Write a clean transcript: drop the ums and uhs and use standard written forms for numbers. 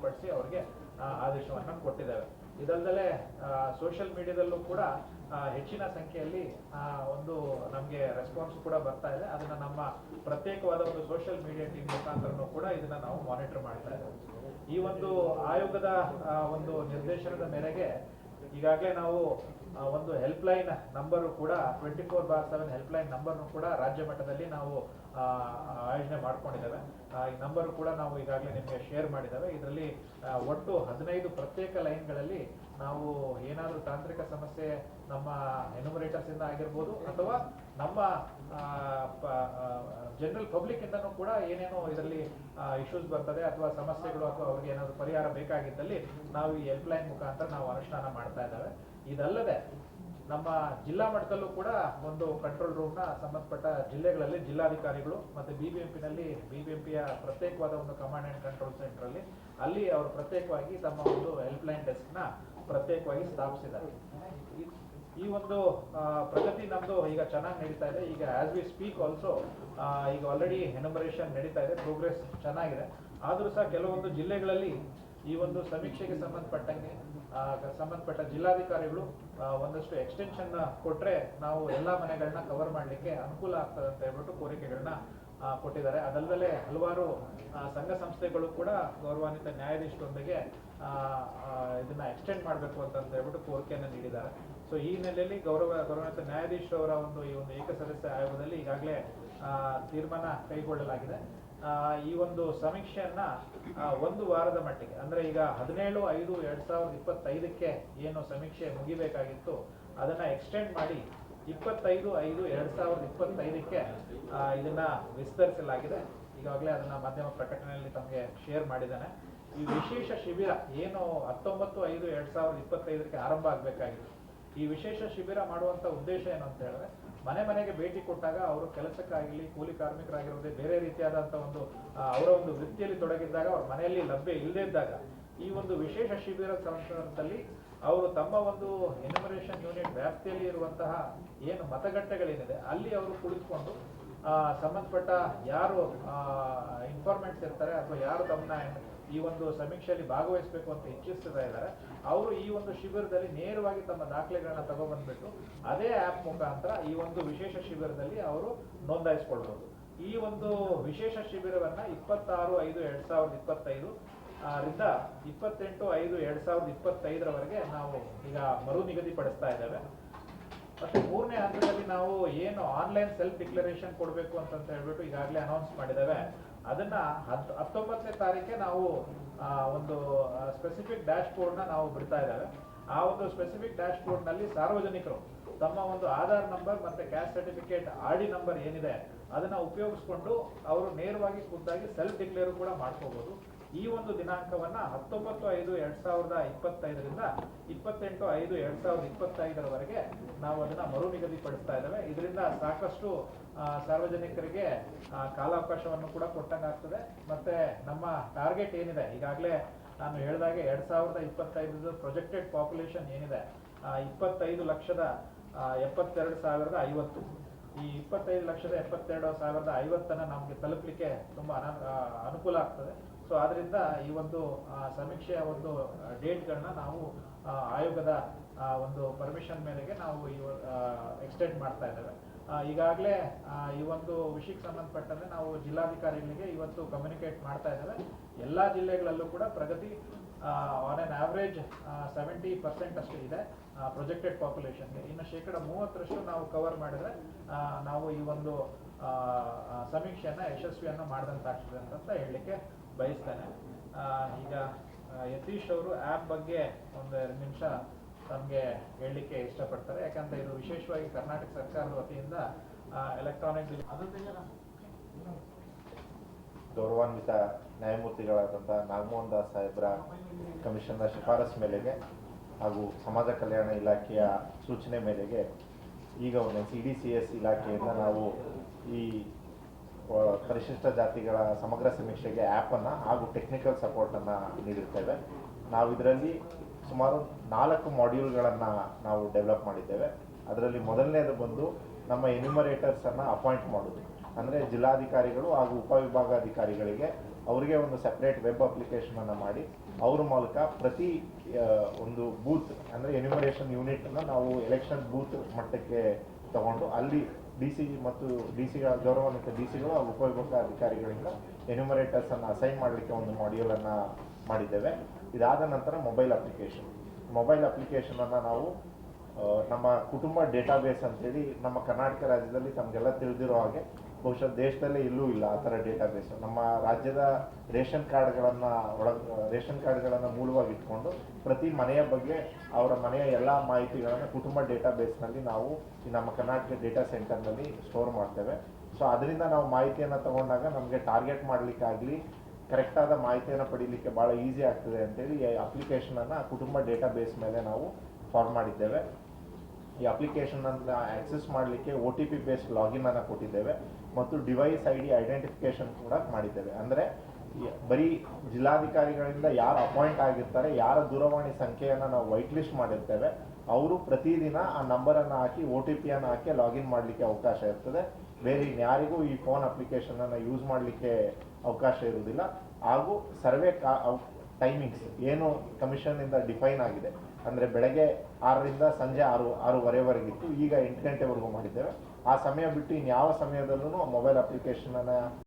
ತಿಳಿಪಡಿಸಿ ಅವರಿಗೆ ಆದೇಶವನ್ನು ಕೊಟ್ಟಿದ್ದೇವೆ. ಇದಲ್ಲದೆ ಸೋಷಿಯಲ್ ಮೀಡಿಯಾದಲ್ಲೂ ಕೂಡ ಹೆಚ್ಚಿನ ಸಂಖ್ಯೆಯಲ್ಲಿ ಒಂದು ನಮಗೆ ರೆಸ್ಪಾನ್ಸ್ ಕೂಡ ಬರ್ತಾ ಇದೆ. ಅದನ್ನು ನಮ್ಮ ಪ್ರತ್ಯೇಕವಾದ ಒಂದು ಸೋಷಿಯಲ್ ಮೀಡಿಯಾ ಟೀಮ್ ಮುಖಾಂತರನೂ ಕೂಡ ಇದನ್ನು ನಾವು ಮಾನಿಟರ್ ಮಾಡ್ತಾ ಇದ್ದೇವೆ. ಈ ಒಂದು ಆಯೋಗದ ಒಂದು ನಿರ್ದೇಶನದ ಮೇರೆಗೆ ಈಗಾಗಲೇ ನಾವು ಒಂದು ಹೆಲ್ಪ್ಲೈನ್ ನಂಬರು ಕೂಡ 24/7 ಹೆಲ್ಪ್ಲೈನ್ ನಂಬರ್ನು ಕೂಡ ರಾಜ್ಯ ಮಟ್ಟದಲ್ಲಿ ನಾವು ಆಯೋಜನೆ ಮಾಡ್ಕೊಂಡಿದ್ದೇವೆ. ಈ ನಂಬರು ಕೂಡ ನಾವು ಈಗಾಗಲೇ ನಿಮಗೆ ಶೇರ್ ಮಾಡಿದ್ದೇವೆ. ಇದರಲ್ಲಿ ಒಟ್ಟು 15 ಪ್ರತ್ಯೇಕ ಲೈನ್ಗಳಲ್ಲಿ ನಾವು ಏನಾದರೂ ತಾಂತ್ರಿಕ ಸಮಸ್ಯೆ ನಮ್ಮ ಎನ್ಯುಮರೇಟರ್ಸ್ ಇಂದ ಆಗಿರ್ಬೋದು ಅಥವಾ ನಮ್ಮ ಜನರಲ್ ಪಬ್ಲಿಕ್ ಇಂದನೂ ಕೂಡ ಏನೇನೋ ಇದರಲ್ಲಿ ಇಶ್ಯೂಸ್ ಬರ್ತದೆ ಅಥವಾ ಸಮಸ್ಯೆಗಳು ಅಥವಾ ಅವ್ರಿಗೆ ಏನಾದರೂ ಪರಿಹಾರ ಬೇಕಾಗಿದ್ದಲ್ಲಿ ನಾವು ಈ ಹೆಲ್ಪ್ಲೈನ್ ಮುಖಾಂತರ ನಾವು ಅನುಷ್ಠಾನ ಮಾಡ್ತಾ ಇದ್ದೇವೆ. ಇದಲ್ಲದೆ ನಮ್ಮ ಜಿಲ್ಲಾ ಮಟ್ಟದಲ್ಲೂ ಕೂಡ ಒಂದು ಕಂಟ್ರೋಲ್ ರೂಮ್ನ ಸಂಬಂಧಪಟ್ಟ ಜಿಲ್ಲೆಗಳಲ್ಲಿ ಜಿಲ್ಲಾಧಿಕಾರಿಗಳು ಮತ್ತು ಬಿಬಿಎಂಪಿಯ ಪ್ರತ್ಯೇಕವಾದ ಒಂದು ಕಮಾಂಡ್ ಆ್ಯಂಡ್ ಕಂಟ್ರೋಲ್ ಸೆಂಟ್ರಲ್ಲಿ ಅಲ್ಲಿ ಅವರು ಪ್ರತ್ಯೇಕವಾಗಿ ತಮ್ಮ ಒಂದು ಹೆಲ್ಪ್ಲೈನ್ ಡೆಸ್ಕ್ನ ಪ್ರತ್ಯೇಕವಾಗಿ ಸ್ಥಾಪಿಸಿದ್ದಾರೆ. ಈ ಒಂದು ಪ್ರಗತಿ ನಮ್ಮದು ಈಗ ಚೆನ್ನಾಗಿ ನಡೀತಾ ಇದೆ. ಈಗ ಆಸ್ ವಿ ಸ್ಪೀಕ್ ಆಲ್ಸೋ ಈಗ ಆಲ್ರೆಡಿ ಎನ್ಯುಮರೇಷನ್ ನಡೀತಾ ಇದೆ, ಪ್ರೋಗ್ರೆಸ್ ಚೆನ್ನಾಗಿದೆ. ಆದರೂ ಸಹ ಕೆಲವೊಂದು ಜಿಲ್ಲೆಗಳಲ್ಲಿ ಈ ಒಂದು ಸಮೀಕ್ಷೆಗೆ ಸಂಬಂಧಪಟ್ಟ ಜಿಲ್ಲಾಧಿಕಾರಿಗಳು ಒಂದಷ್ಟು ಎಕ್ಸ್ಟೆನ್ಷನ್ ಕೊಟ್ಟರೆ ನಾವು ಎಲ್ಲ ಮನೆಗಳನ್ನ ಕವರ್ ಮಾಡಲಿಕ್ಕೆ ಅನುಕೂಲ ಆಗ್ತದೆ ಅಂತ ಹೇಳ್ಬಿಟ್ಟು ಕೋರಿಕೆಗಳನ್ನ ಕೊಟ್ಟಿದ್ದಾರೆ. ಅದಲ್ಲದೆ ಹಲವಾರು ಸಂಘ ಸಂಸ್ಥೆಗಳು ಕೂಡ ಗೌರವಾನ್ವಿತ ನ್ಯಾಯಾಧೀಶರೊಂದಿಗೆ ಇದನ್ನ ಎಕ್ಸ್ಟೆಂಡ್ ಮಾಡಬೇಕು ಅಂತ ಹೇಳ್ಬಿಟ್ಟು ಕೋರಿಕೆಯನ್ನು ನೀಡಿದ್ದಾರೆ. ಸೊ ಈ ಹಿನ್ನೆಲೆಯಲ್ಲಿ ಗೌರವಾನ್ವಿತ ನ್ಯಾಯಾಧೀಶರವರ ಈ ಒಂದು ಏಕಸದಸ್ಯ ಆಯೋಗದಲ್ಲಿ ಈಗಾಗಲೇ ತೀರ್ಮಾನ ಕೈಗೊಳ್ಳಲಾಗಿದೆ. ಈ ಒಂದು ಸಮೀಕ್ಷೆಯನ್ನ ಒಂದು ವಾರದ ಮಟ್ಟಿಗೆ ಅಂದ್ರೆ ಈಗ 17/5/2025ಕ್ಕೆ ಏನು ಸಮೀಕ್ಷೆ ಮುಗಿಬೇಕಾಗಿತ್ತು ಅದನ್ನ ಎಕ್ಸ್ಟೆಂಡ್ ಮಾಡಿ 25/5/2025ಕ್ಕೆ ಇದನ್ನ ವಿಸ್ತರಿಸಲಾಗಿದೆ. ಈಗಾಗಲೇ ಅದನ್ನ ಮಾಧ್ಯಮ ಪ್ರಕಟಣೆಯಲ್ಲಿ ತಮಗೆ ಶೇರ್ ಮಾಡಿದ್ದಾನೆ. ಈ ವಿಶೇಷ ಶಿಬಿರ ಏನು 19/5/2025ಕ್ಕೆ ಆರಂಭ ಆಗಬೇಕಾಗಿತ್ತು. ಈ ವಿಶೇಷ ಶಿಬಿರ ಮಾಡುವಂತ ಉದ್ದೇಶ ಏನು ಅಂತ ಹೇಳಿದ್ರೆ ಮನೆ ಮನೆಗೆ ಭೇಟಿ ಕೊಟ್ಟಾಗ ಅವರು ಕೆಲಸಕ್ಕಾಗಲಿ ಕೂಲಿ ಕಾರ್ಮಿಕರಾಗಿರೋದೇ ಬೇರೆ ರೀತಿಯಾದಂಥ ಒಂದು ಅವರ ಒಂದು ವೃತ್ತಿಯಲ್ಲಿ ತೊಡಗಿದ್ದಾಗ ಅವ್ರ ಮನೆಯಲ್ಲಿ ಲಭ್ಯ ಇಲ್ಲದೇ ಇದ್ದಾಗ ಈ ಒಂದು ವಿಶೇಷ ಶಿಬಿರ ಸಂದರ್ಭದಲ್ಲಿ ಅವರು ತಮ್ಮ ಒಂದು ಎನ್ಯುಮರೇಷನ್ ಯೂನಿಟ್ ವ್ಯಾಪ್ತಿಯಲ್ಲಿ ಇರುವಂತಹ ಏನು ಮತಗಟ್ಟೆಗಳೇನಿದೆ ಅಲ್ಲಿ ಅವರು ಕುಳಿತುಕೊಂಡು ಸಂಬಂಧಪಟ್ಟ ಯಾರು ಇನ್ಫಾರ್ಮೆಂಟ್ಸ್ ಇರ್ತಾರೆ ಅಥವಾ ಯಾರು ತಮ್ಮನ್ನ ಈ ಒಂದು ಸಮೀಕ್ಷೆಯಲ್ಲಿ ಭಾಗವಹಿಸಬೇಕು ಅಂತ ಇಚ್ಛಿಸ್ತಾ ಇದ್ದಾರೆ ಅವರು ಈ ಒಂದು ಶಿಬಿರದಲ್ಲಿ ನೇರವಾಗಿ ತಮ್ಮ ದಾಖಲೆಗಳನ್ನ ತಗೊಬಂದ್ಬಿಟ್ಟು ಅದೇ ಆ್ಯಪ್ ಮುಖಾಂತರ ಈ ಒಂದು ವಿಶೇಷ ಶಿಬಿರದಲ್ಲಿ ಅವರು ನೋಂದಾಯಿಸ್ಕೊಳ್ಬಹುದು. ಈ ಒಂದು ವಿಶೇಷ ಶಿಬಿರವನ್ನ 26/5/2025 ರಿಂದ 28/5/2025ರವರೆಗೆ ನಾವು ಈಗ ಮರು ನಿಗದಿಪಡಿಸ್ತಾ ಇದ್ದೇವೆ. ಮತ್ತೆ 3ನೇ ಹಂತದಲ್ಲಿ ನಾವು ಏನು ಆನ್ಲೈನ್ ಸೆಲ್ಫ್ ಡಿಕ್ಲರೇಷನ್ ಕೊಡಬೇಕು ಅಂತ ಹೇಳ್ಬಿಟ್ಟು ಈಗಾಗಲೇ ಅನೌನ್ಸ್ ಮಾಡಿದ್ದೇವೆ. ಅದನ್ನ 19ನೇ ತಾರೀಕೆ ನಾವು ಒಂದು ಸ್ಪೆಸಿಫಿಕ್ ಡ್ಯಾಶ್ ಬೋರ್ಡ್ನ ನಾವು ಬಿಡ್ತಾ ಇದ್ದೇವೆ. ಆ ಒಂದು ಸ್ಪೆಸಿಫಿಕ್ ಡ್ಯಾಶ್ ಬೋರ್ಡ್ನಲ್ಲಿ ಸಾರ್ವಜನಿಕರು ತಮ್ಮ ಒಂದು ಆಧಾರ್ ನಂಬರ್ ಮತ್ತೆ ಕ್ಯಾಸ್ಟ್ ಸರ್ಟಿಫಿಕೇಟ್ RD ನಂಬರ್ ಏನಿದೆ ಅದನ್ನ ಉಪಯೋಗಿಸ್ಕೊಂಡು ಅವರು ನೇರವಾಗಿ ಖುದ್ದಾಗಿ ಸೆಲ್ಫ್ ಡಿಕ್ಲೇರ್ ಕೂಡ ಮಾಡ್ಕೋಬಹುದು. ಈ ಒಂದು ದಿನಾಂಕವನ್ನ 19/5/2025 ರಿಂದ 28/5/2025ರವರೆಗೆ ನಾವು ಅದನ್ನ ಮರು ನಿಗದಿಪಡಿಸ್ತಾ ಇದ್ದೇವೆ. ಇದರಿಂದ ಸಾಕಷ್ಟು ಸಾರ್ವಜನಿಕರಿಗೆ ಕಾಲಾವಕಾಶವನ್ನು ಕೂಡ ಕೊಟ್ಟಂಗಾಗ್ತದೆ. ಮತ್ತೆ ನಮ್ಮ ಟಾರ್ಗೆಟ್ ಏನಿದೆ ಈಗಾಗಲೇ ನಾನು ಹೇಳಿದಾಗೆ 2025 ಪ್ರೊಜೆಕ್ಟೆಡ್ ಪಾಪ್ಯುಲೇಷನ್ ಏನಿದೆ 25,72,050. ಈ 25,72,050 ನಮಗೆ ತಲುಪಲಿಕ್ಕೆ ತುಂಬಾ ಅನುಕೂಲ ಆಗ್ತದೆ. ಸೊ ಆದ್ರಿಂದ ಈ ಒಂದು ಸಮೀಕ್ಷೆಯ ಒಂದು ಡೇಟ್ಗಳನ್ನ ನಾವು ಆಯೋಗದ ಒಂದು ಪರ್ಮಿಷನ್ ಮೇರೆಗೆ ನಾವು ಎಕ್ಸ್ಟೆಂಡ್ ಮಾಡ್ತಾ ಇದ್ದೇವೆ. ಈಗಾಗಲೇ ಈ ಒಂದು ವಿಷಯಕ್ಕೆ ಸಂಬಂಧಪಟ್ಟಂತೆ ನಾವು ಜಿಲ್ಲಾಧಿಕಾರಿಗಳಿಗೆ ಇವತ್ತು ಕಮ್ಯುನಿಕೇಟ್ ಮಾಡ್ತಾ ಇದ್ದೇವೆ. ಎಲ್ಲ ಜಿಲ್ಲೆಗಳಲ್ಲೂ ಕೂಡ ಪ್ರಗತಿ ಆನ್ ಆನ್ ಆವ್ರೇಜ್ 70% ಅಷ್ಟು ಇದೆ ಪ್ರೊಜೆಕ್ಟೆಡ್ ಪಾಪ್ಯುಲೇಷನ್ಗೆ. ಇನ್ನು 30% ನಾವು ಕವರ್ ಮಾಡಿದ್ರೆ ನಾವು ಈ ಒಂದು ಸಮೀಕ್ಷೆಯನ್ನ ಯಶಸ್ವಿಯನ್ನು ಮಾಡಿದಂತಾಗ್ತದೆ ಅಂತ ಹೇಳಲಿಕ್ಕೆ ಬಯಸ್ತೇನೆ. ಈಗ ಯತೀಶ್ ಅವರು ಆ್ಯಪ್ ಬಗ್ಗೆ ಒಂದು 2 ನಿಮಿಷ ತಮಗೆ ಹೇಳಲಿಕ್ಕೆ ಇಷ್ಟಪಡ್ತಾರೆ. ಯಾಕಂದ್ರೆ ಇದು ವಿಶೇಷವಾಗಿ ಕರ್ನಾಟಕ ಸರ್ಕಾರದ ವತಿಯಿಂದ ಎಲೆಕ್ಟ್ರಾನಿಕ್ ಗೌರವಾನ್ವಿತ ನ್ಯಾಯಮೂರ್ತಿಗಳಾದಂಥ ನಾಗಮೋಹನ್ ದಾಸ್ ಸಾಹೇಬ್ರ ಕಮಿಷನ್ನ ಶಿಫಾರಸು ಮೇಲೆಗೆ ಹಾಗೂ ಸಮಾಜ ಕಲ್ಯಾಣ ಇಲಾಖೆಯ ಸೂಚನೆ ಮೇರೆಗೆ ಈಗ ಒಂದು CDCS ಇಲಾಖೆಯಿಂದ ನಾವು ಈ ಪರಿಶಿಷ್ಟ ಜಾತಿಗಳ ಸಮಗ್ರ ಸಮೀಕ್ಷೆಗೆ ಆ್ಯಪನ್ನು ಹಾಗೂ ಟೆಕ್ನಿಕಲ್ ಸಪೋರ್ಟನ್ನು ನೀಡಿರ್ತೇವೆ. ನಾವು ಇದರಲ್ಲಿ ಸುಮಾರು 4 ಮಾಡ್ಯೂಲ್ಗಳನ್ನು ನಾವು ಡೆವಲಪ್ ಮಾಡಿದ್ದೇವೆ. ಅದರಲ್ಲಿ ಮೊದಲನೇದು ಬಂದು ನಮ್ಮ ಎನ್ಯುಮರೇಟರ್ಸನ್ನು ಅಪಾಯಿಂಟ್ ಮಾಡೋದು, ಅಂದರೆ ಜಿಲ್ಲಾಧಿಕಾರಿಗಳು ಹಾಗೂ ಉಪವಿಭಾಗಾಧಿಕಾರಿಗಳಿಗೆ ಅವರಿಗೆ ಒಂದು ಸೆಪ್ರೇಟ್ ವೆಬ್ ಅಪ್ಲಿಕೇಶನನ್ನು ಮಾಡಿ ಅವ್ರ ಮೂಲಕ ಪ್ರತಿ ಒಂದು ಬೂತ್ ಅಂದರೆ ಎನ್ಯುಮರೇಷನ್ ಯೂನಿಟನ್ನು ನಾವು ಎಲೆಕ್ಷನ್ ಬೂತ್ ಮಟ್ಟಕ್ಕೆ ತಗೊಂಡು ಅಲ್ಲಿ ಡಿ ಸಿ ಮತ್ತು ಡಿ ಸಿಗಳ ಗೌರವಾನ್ವಿತ ಡಿ ಸಿಗಳು ಹಾಗೂ ಉಪವಿಭಾಗ ಅಧಿಕಾರಿಗಳಿಂದ ಎನ್ಯುಮರೇಟರ್ಸನ್ನು ಅಸೈನ್ ಮಾಡಲಿಕ್ಕೆ ಒಂದು ಮಾಡ್ಯೂಲನ್ನು ಮಾಡಿದ್ದೇವೆ. ಇದಾದ ನಂತರ ಮೊಬೈಲ್ ಅಪ್ಲಿಕೇಶನನ್ನು ನಾವು ನಮ್ಮ ಕುಟುಂಬ ಡೇಟಾಬೇಸ್ ಅಂತೇಳಿ ನಮ್ಮ ಕರ್ನಾಟಕ ರಾಜ್ಯದಲ್ಲಿ ತಮಗೆಲ್ಲ ತಿಳಿದಿರೋ ಹಾಗೆ ಬಹುಶಃ ದೇಶದಲ್ಲೇ ಇಲ್ಲೂ ಇಲ್ಲ ಆ ಥರ ಡೇಟಾಬೇಸ್. ನಮ್ಮ ರಾಜ್ಯದ ರೇಷನ್ ಕಾರ್ಡ್ಗಳನ್ನು ಮೂಲವಾಗಿ ಇಟ್ಕೊಂಡು ಪ್ರತಿ ಮನೆಯ ಬಗ್ಗೆ ಅವರ ಮನೆಯ ಎಲ್ಲ ಮಾಹಿತಿಗಳನ್ನು ಕುಟುಂಬ ಡೇಟಾಬೇಸ್ನಲ್ಲಿ ನಾವು ಈ ನಮ್ಮ ಕರ್ನಾಟಕ ಡೇಟಾ ಸೆಂಟರ್ನಲ್ಲಿ ಸ್ಟೋರ್ ಮಾಡ್ತೇವೆ. ಸೊ ಅದರಿಂದ ನಾವು ಮಾಹಿತಿಯನ್ನು ತಗೊಂಡಾಗ ನಮಗೆ ಟಾರ್ಗೆಟ್ ಮಾಡಲಿಕ್ಕಾಗಲಿ ಕರೆಕ್ಟಾದ ಮಾಹಿತಿಯನ್ನು ಪಡೀಲಿಕ್ಕೆ ಭಾಳ ಈಸಿ ಆಗ್ತದೆ ಅಂತೇಳಿ ಈ ಅಪ್ಲಿಕೇಶನನ್ನು ಕುಟುಂಬ ಡೇಟಾಬೇಸ್ ಮೇಲೆ ನಾವು ಫಾರ್ಮ್ ಮಾಡಿದ್ದೇವೆ. ಈ ಅಪ್ಲಿಕೇಶನನ್ನು ಆಕ್ಸೆಸ್ ಮಾಡಲಿಕ್ಕೆ OTP ಬೇಸ್ಡ್ ಲಾಗಿನ್ ಅನ್ನು ಕೊಟ್ಟಿದ್ದೇವೆ ಮತ್ತು ಡಿವೈಸ್ ID ಐಡೆಂಟಿಫಿಕೇಶನ್ ಕೂಡ ಮಾಡಿದ್ದೇವೆ. ಅಂದರೆ ಬರೀ ಜಿಲ್ಲಾಧಿಕಾರಿಗಳಿಂದ ಯಾರು ಅಪಾಯಿಂಟ್ ಆಗಿರ್ತಾರೆ, ಯಾರ ದೂರವಾಣಿ ಸಂಖ್ಯೆಯನ್ನು ನಾವು ವೈಟ್ ಲಿಸ್ಟ್ ಮಾಡಿರ್ತೇವೆ, ಅವರು ಪ್ರತಿದಿನ ಆ ನಂಬರನ್ನು ಹಾಕಿ OTPಯನ್ನು ಹಾಕಿ ಲಾಗಿನ್ ಮಾಡಲಿಕ್ಕೆ ಅವಕಾಶ ಇರ್ತದೆ. ಬೇರೆ ಇನ್ಯಾರಿಗೂ ಈ ಫೋನ್ ಅಪ್ಲಿಕೇಶನನ್ನು ಯೂಸ್ ಮಾಡಲಿಕ್ಕೆ ಅವಕಾಶ ಇರುವುದಿಲ್ಲ. ಹಾಗೂ ಸರ್ವೆ ಟೈಮಿಂಗ್ಸ್ ಏನು ಕಮಿಷನ್ನಿಂದ ಡಿಫೈನ್ ಆಗಿದೆ, ಅಂದರೆ ಬೆಳಗ್ಗೆ 6ರಿಂದ ಸಂಜೆ 6:30ವರೆಗಿತ್ತು, ಈಗ 8 ಗಂಟೆವರೆಗೂ ಮಾಡಿದ್ದೇವೆ. ಆ ಸಮಯ ಬಿಟ್ಟು ಇನ್ಯಾವ ಸಮಯದಲ್ಲೂ ಮೊಬೈಲ್ ಅಪ್ಲಿಕೇಶನನ್ನು